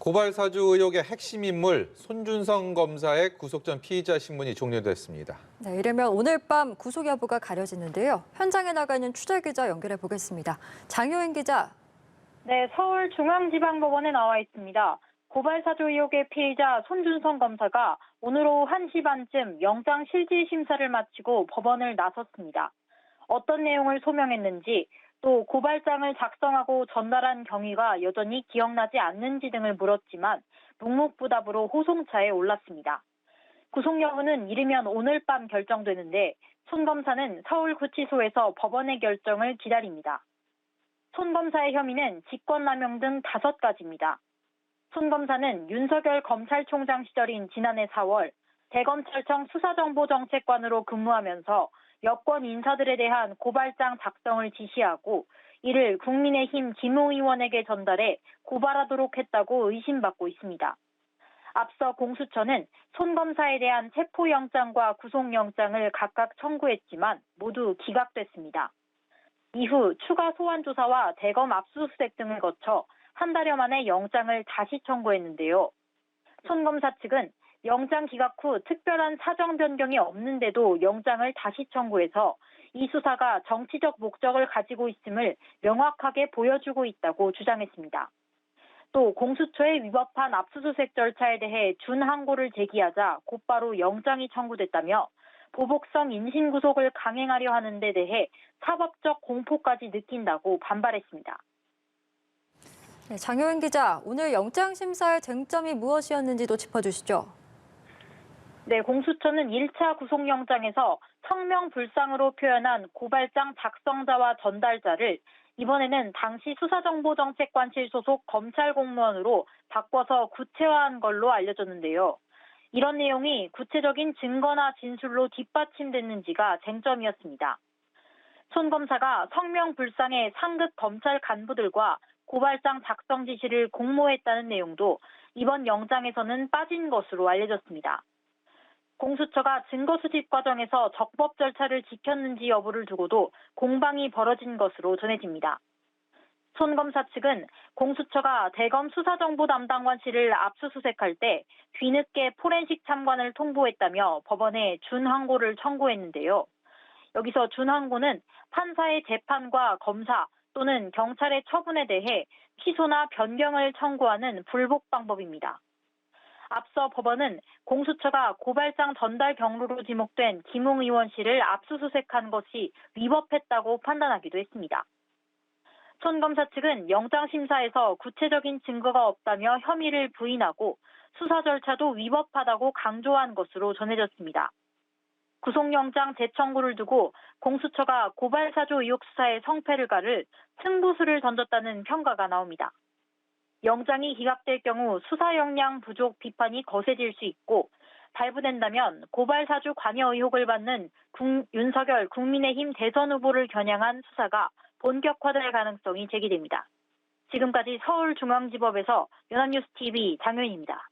고발사주 의혹의 핵심 인물 손준성 검사의 구속 전 피의자 신문이 종료됐습니다. 네, 이르면 오늘 밤 구속 여부가 가려지는데요. 현장에 나가 있는 취재기자 연결해 보겠습니다. 장효인 기자. 네, 서울중앙지방법원에 나와 있습니다. 고발사주 의혹의 피의자 손준성 검사가 오늘 오후 1시 반쯤 영장 실질 심사를 마치고 법원을 나섰습니다. 어떤 내용을 소명했는지, 또 고발장을 작성하고 전달한 경위가 여전히 기억나지 않는지 등을 물었지만 묵묵부답으로 호송차에 올랐습니다. 구속 여부는 이르면 오늘 밤 결정되는데 손 검사는 서울구치소에서 법원의 결정을 기다립니다. 손 검사의 혐의는 직권남용 등 5가지입니다. 손 검사는 윤석열 검찰총장 시절인 지난해 4월 대검찰청 수사정보정책관으로 근무하면서 여권 인사들에 대한 고발장 작성을 지시하고 이를 국민의힘 김우 의원에게 전달해 고발하도록 했다고 의심받고 있습니다. 앞서 공수처는 손 검사에 대한 체포영장과 구속영장을 각각 청구했지만 모두 기각됐습니다. 이후 추가 소환 조사와 대검 압수수색 등을 거쳐 한 달여 만에 영장을 다시 청구했는데요. 손 검사 측은 영장 기각 후 특별한 사정 변경이 없는데도 영장을 다시 청구해서 이 수사가 정치적 목적을 가지고 있음을 명확하게 보여주고 있다고 주장했습니다. 또 공수처에 위법한 압수수색 절차에 대해 준항고를 제기하자 곧바로 영장이 청구됐다며 보복성 인신구속을 강행하려 하는 데 대해 사법적 공포까지 느낀다고 반발했습니다. 네, 장효인 기자, 오늘 영장 심사의 쟁점이 무엇이었는지도 짚어주시죠. 네, 공수처는 1차 구속영장에서 성명불상으로 표현한 고발장 작성자와 전달자를 이번에는 당시 수사정보정책관실 소속 검찰 공무원으로 바꿔서 구체화한 걸로 알려졌는데요. 이런 내용이 구체적인 증거나 진술로 뒷받침됐는지가 쟁점이었습니다. 손 검사가 성명불상의 상급 검찰 간부들과 고발장 작성 지시를 공모했다는 내용도 이번 영장에서는 빠진 것으로 알려졌습니다. 공수처가 증거 수집 과정에서 적법 절차를 지켰는지 여부를 두고도 공방이 벌어진 것으로 전해집니다. 손 검사 측은 공수처가 대검 수사정보 담당관실을 압수수색할 때 뒤늦게 포렌식 참관을 통보했다며 법원에 준항고를 청구했는데요. 여기서 준항고는 판사의 재판과 검사 또는 경찰의 처분에 대해 취소나 변경을 청구하는 불복 방법입니다. 앞서 법원은 공수처가 고발장 전달 경로로 지목된 김웅 의원 씨를 압수수색한 것이 위법했다고 판단하기도 했습니다. 손 검사 측은 영장 심사에서 구체적인 증거가 없다며 혐의를 부인하고 수사 절차도 위법하다고 강조한 것으로 전해졌습니다. 구속영장 재청구를 두고 공수처가 고발사주 의혹 수사의 성패를 가를 승부수를 던졌다는 평가가 나옵니다. 영장이 기각될 경우 수사 역량 부족 비판이 거세질 수 있고 발부된다면 고발사주 관여 의혹을 받는 윤석열 국민의힘 대선 후보를 겨냥한 수사가 본격화될 가능성이 제기됩니다. 지금까지 서울중앙지법에서 연합뉴스TV 장효인입니다.